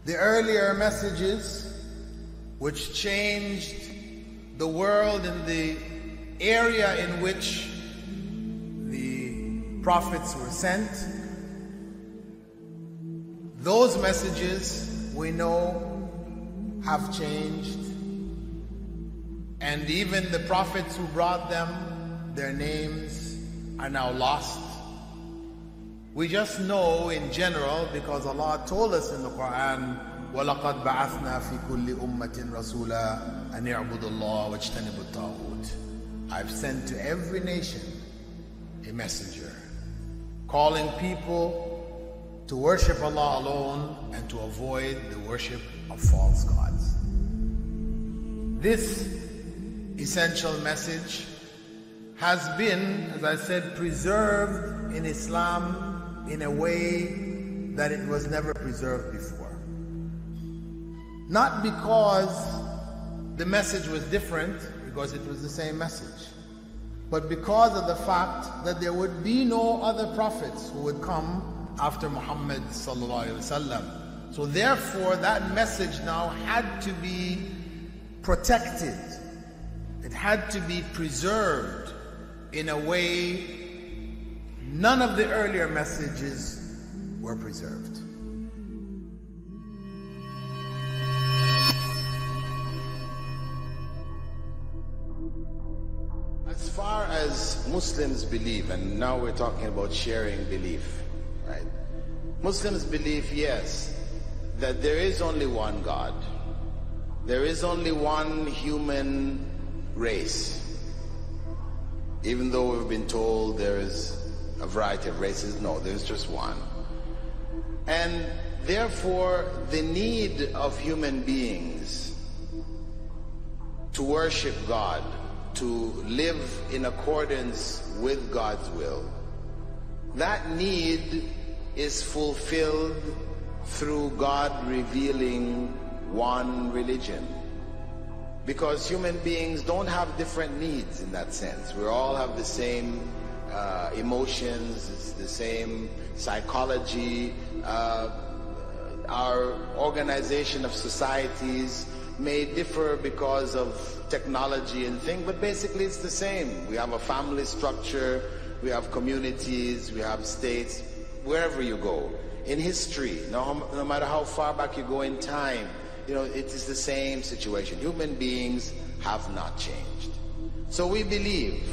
The earlier messages, which changed the world in the area in which the prophets were sent, those messages we know have changed, and even the prophets who brought them, their names are now lost. We just know in general because Allah told us in the Quran, وَلَقَدْ بَعَثْنَا فِي كُلِّ أُمَّةٍ رَسُولًا أَنْ يَعْبُدُوا اللَّهَ وَاجْتَنِبُوا الطَّاغُوتَ. I've sent to every nation a messenger, calling people to worship Allah alone and to avoid the worship of false gods. This essential message has been, as I said, preserved in Islam in a way that it was never preserved before. Not because the message was different, because it was the same message, but because of the fact that there would be no other prophets who would come after Muhammad sallallahu alaihi wasallam. So therefore that message now had to be protected. It had to be preserved in a way none of the earlier messages were preserved. As far as Muslims believe, and now we're talking about sharing belief, right? Muslims believe, yes, that there is only one God. There is only one human race. Even though we've been told there is a variety of races, no, there's just one. And therefore, the need of human beings to worship God, to live in accordance with God's will, that need is fulfilled through God revealing one religion. Because human beings don't have different needs in that sense. We all have the same emotions, it's the same psychology. Our organization of societies may differ because of technology and things, but basically it's the same. We have a family structure, we have communities, we have states, wherever you go. In history, no matter how far back you go in time, you know, it is the same situation. Human beings have not changed. So we believe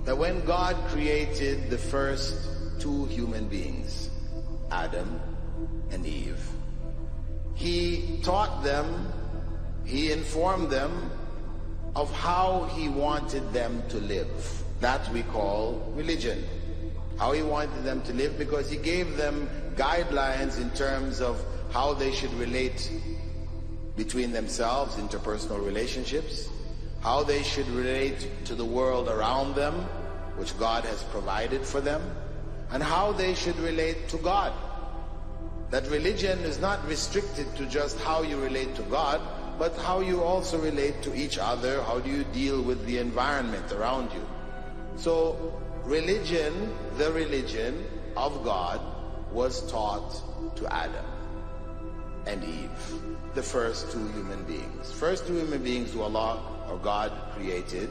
that when God created the first two human beings, Adam and Eve, He taught them, He informed them of how He wanted them to live. That we call religion. How He wanted them to live, because He gave them guidelines in terms of how they should relate between themselves, interpersonal relationships, how they should relate to the world around them, which God has provided for them, and how they should relate to God. That religion is not restricted to just how you relate to God, but how you also relate to each other, how do you deal with the environment around you. So religion, the religion of God, was taught to Adam and Eve, the first two human beings. First two human beings who Allah or God created,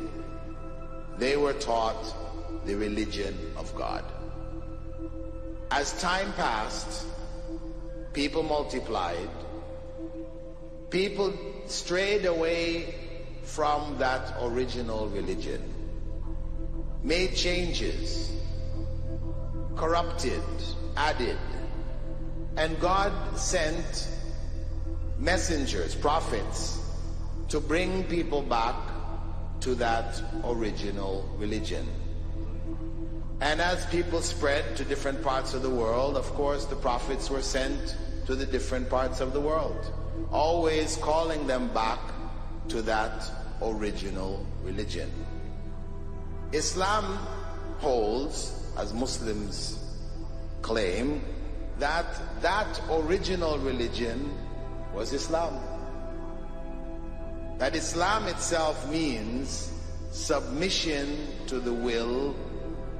they were taught the religion of God. As time passed, people multiplied, people strayed away from that original religion, made changes, corrupted, added, and God sent messengers, prophets, to bring people back to that original religion. And as people spread to different parts of the world, of course the prophets were sent to the different parts of the world, always calling them back to that original religion. Islam holds, as Muslims claim, that that original religion was Islam. That Islam itself means submission to the will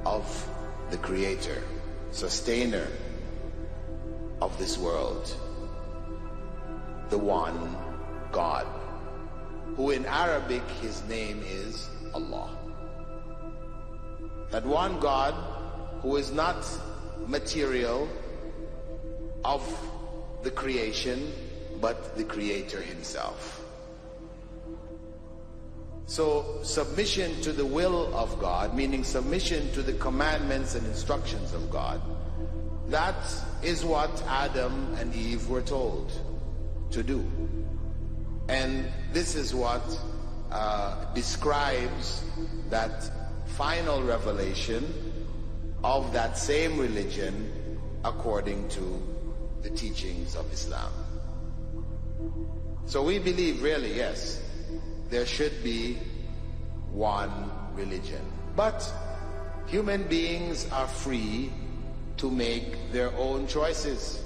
of the Creator, Sustainer of this world. the one God, who in Arabic his name is Allah. That one God who is not material of the creation, but the Creator himself. So submission to the will of God, meaning submission to the commandments and instructions of God, that is what Adam and Eve were told to do. And this is what describes that final revelation of that same religion according to the teachings of Islam. So we believe, really, yes, there should be one religion. But human beings are free to make their own choices.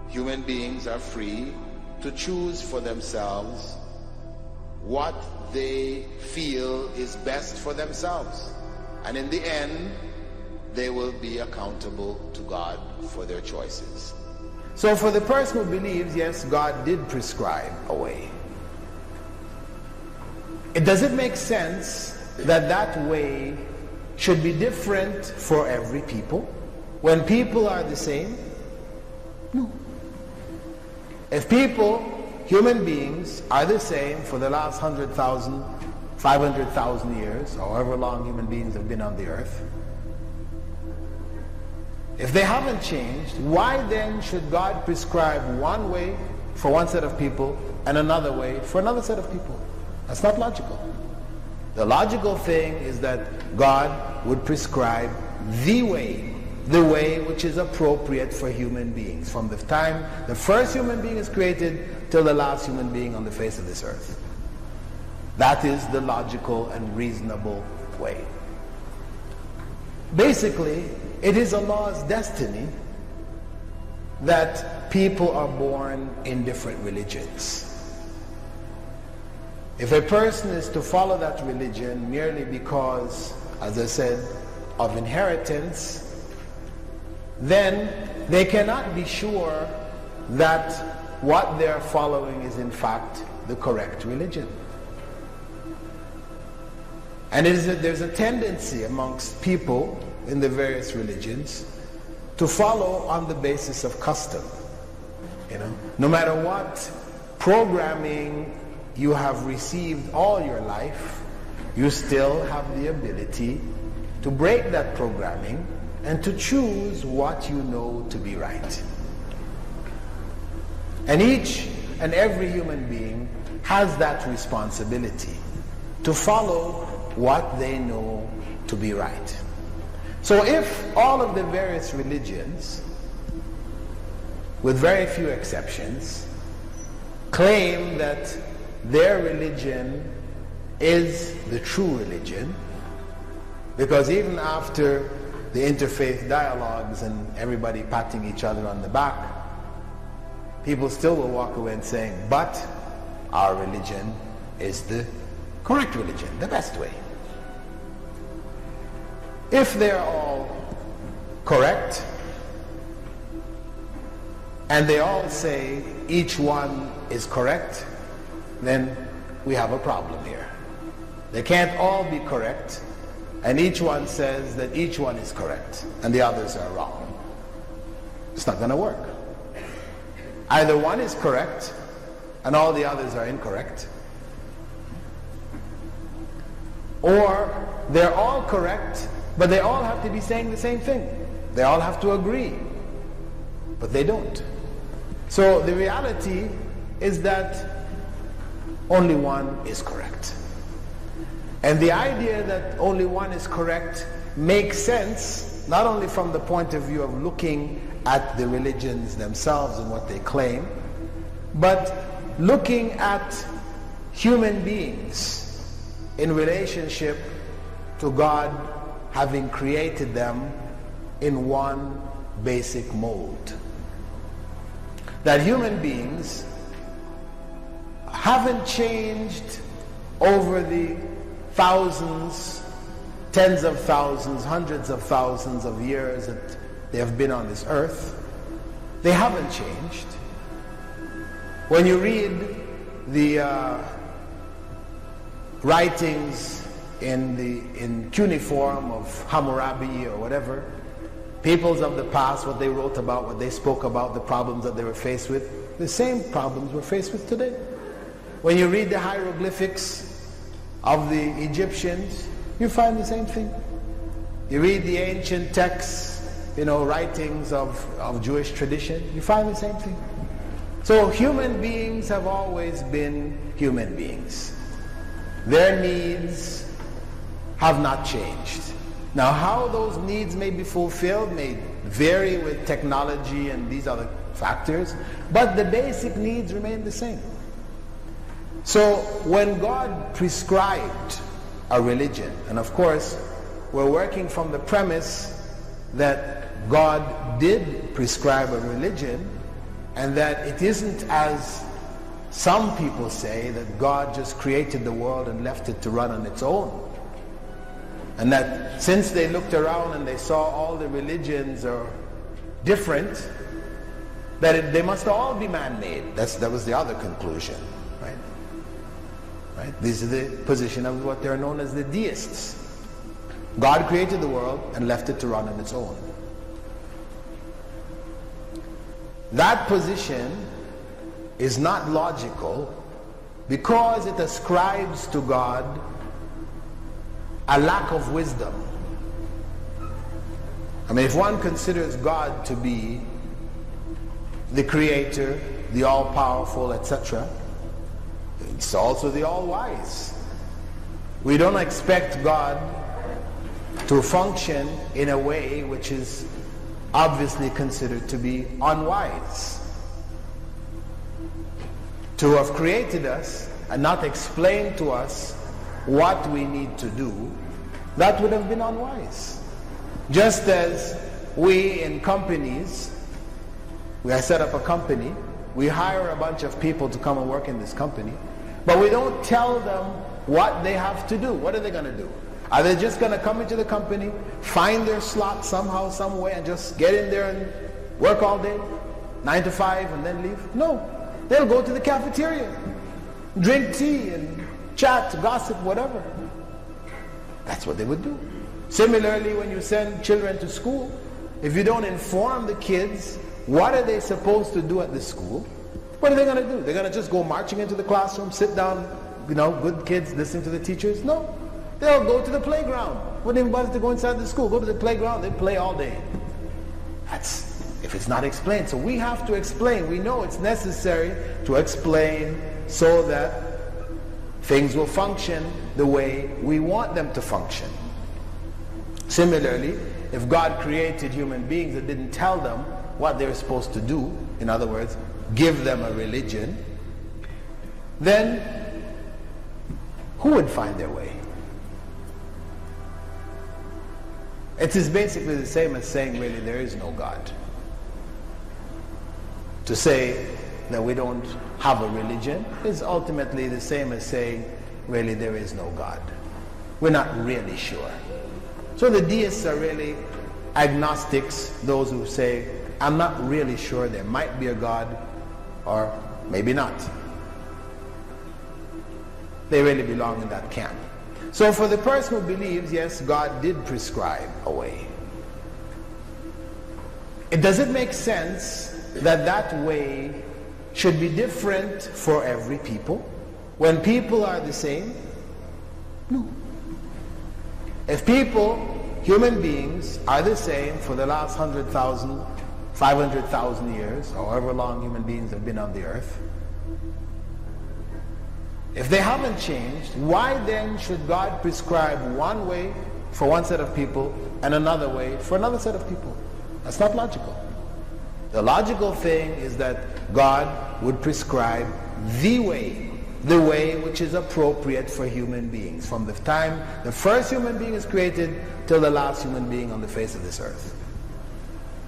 Human beings are free to choose for themselves what they feel is best for themselves. And in the end, they will be accountable to God for their choices. So for the person who believes, yes, God did prescribe a way, does it make sense that that way should be different for every people when people are the same? No. If people, human beings, are the same for the last 100,000, 500,000 years, or however long human beings have been on the earth, if they haven't changed, why then should God prescribe one way for one set of people and another way for another set of people? That's not logical. The logical thing is that God would prescribe the way which is appropriate for human beings, from the time the first human being is created till the last human being on the face of this earth. That is the logical and reasonable way. Basically, it is Allah's destiny that people are born in different religions. If a person is to follow that religion merely because, as I said, of inheritance, then they cannot be sure that what they're following is in fact the correct religion. And there's a tendency amongst people in the various religions to follow on the basis of custom. No matter what programming you have received all your life, you still have the ability to break that programming and to choose what you know to be right. And each and every human being has that responsibility to follow what they know to be right. So if all of the various religions, with very few exceptions, claim that their religion is the true religion, because even after the interfaith dialogues and everybody patting each other on the back, people still will walk away and saying, but our religion is the correct religion, the best way. If they're all correct, and they all say each one is correct, then we have a problem here. They can't all be correct, and each one says that each one is correct, and the others are wrong. It's not going to work. Either one is correct, and all the others are incorrect, or they're all correct, but they all have to be saying the same thing. They all have to agree, but they don't. So the reality is that only one is correct. And the idea that only one is correct makes sense not only from the point of view of looking at the religions themselves and what they claim, but looking at human beings in relationship to God having created them in one basic mold. That human beings haven't changed over the thousands, tens of thousands, hundreds of thousands of years that they have been on this earth. They haven't changed. When you read the writings in cuneiform of Hammurabi or whatever, peoples of the past, what they wrote about, what they spoke about, the problems that they were faced with, the same problems we're faced with today. When you read the hieroglyphics of the Egyptians, you find the same thing. You read the ancient texts, writings of Jewish tradition, you find the same thing. So human beings have always been human beings. Their needs have not changed. Now, how those needs may be fulfilled may vary with technology and these other factors, but the basic needs remain the same. So when God prescribed a religion, and of course we're working from the premise that God did prescribe a religion, and that it isn't as some people say, that God just created the world and left it to run on its own. And that since they looked around and they saw all the religions are different, that they must all be man-made. That was the other conclusion, right? This is the position of what they're known as the Deists. God created the world and left it to run on its own. That position is not logical because it ascribes to God a lack of wisdom. I mean, if one considers God to be the creator, the all-powerful, etc., it's also the all-wise. We don't expect God to function in a way which is obviously considered to be unwise. To have created us and not explained to us what we need to do, that would have been unwise. Just as we in companies, we set up a company, we hire a bunch of people to come and work in this company, but we don't tell them what they have to do. What are they going to do? Are they just going to come into the company, find their slot somehow, some way, and just get in there and work all day, 9 to 5, and then leave? No. They'll go to the cafeteria, drink tea and chat, gossip, whatever. That's what they would do. Similarly, when you send children to school, if you don't inform the kids what are they supposed to do at the school, what are they going to do? They're going to just go marching into the classroom, sit down, good kids listening to the teachers? No. They'll go to the playground. Wouldn't even bother to go inside the school. Go to the playground, they play all day. That's if it's not explained. So we have to explain. We know it's necessary to explain so that things will function the way we want them to function. Similarly, if God created human beings and didn't tell them what they're supposed to do, in other words, give them a religion, then who would find their way? It is basically the same as saying really there is no God. To say that we don't have a religion is ultimately the same as saying really there is no God. We're not really sure. So the deists are really agnostics, those who say, I'm not really sure, there might be a God or maybe not. They really belong in that camp. So for the person who believes, yes, God did prescribe a way. Does it make sense that that way should be different for every people? When people are the same? No. If people, human beings, are the same for the last 100,000, 500,000 years, or however long human beings have been on the earth, if they haven't changed, why then should God prescribe one way for one set of people and another way for another set of people? That's not logical. The logical thing is that God would prescribe the way which is appropriate for human beings, from the time the first human being is created till the last human being on the face of this earth.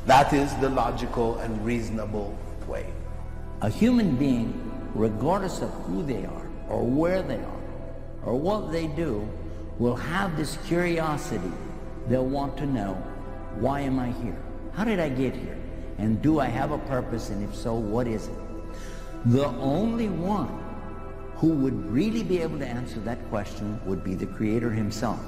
That is the logical and reasonable way. A human being, regardless of who they are, or where they are, or what they do, will have this curiosity. They'll want to know, why am I here? How did I get here? And do I have a purpose? And if so, what is it? The only one who would really be able to answer that question would be the Creator himself.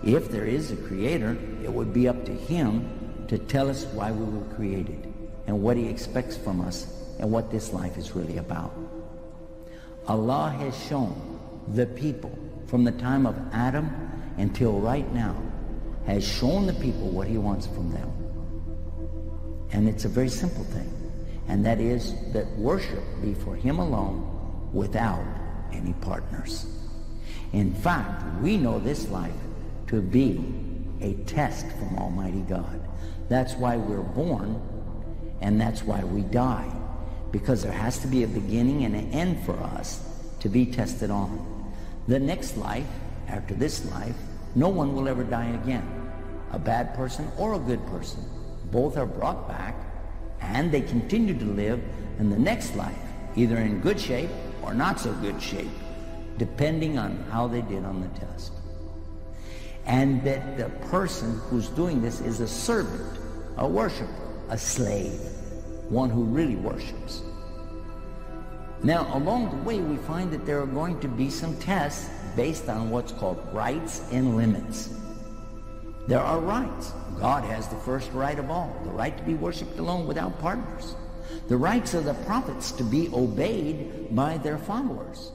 If there is a Creator, it would be up to him to tell us why we were created and what he expects from us and what this life is really about. Allah has shown the people from the time of Adam until right now, has shown the people what he wants from them. And it's a very simple thing, and that is that worship be for him alone without any partners. In fact, we know this life to be a test from Almighty God. That's why we're born, and that's why we die, because there has to be a beginning and an end for us to be tested on. The next life, after this life, no one will ever die again. A bad person or a good person. Both are brought back, and they continue to live in the next life, either in good shape or not so good shape, depending on how they did on the test. And that the person who's doing this is a servant, a worshiper, a slave, one who really worships. Now, along the way, we find that there are going to be some tests based on what's called rights and limits. There are rights. God has the first right of all, the right to be worshipped alone without partners. The rights of the prophets to be obeyed by their followers.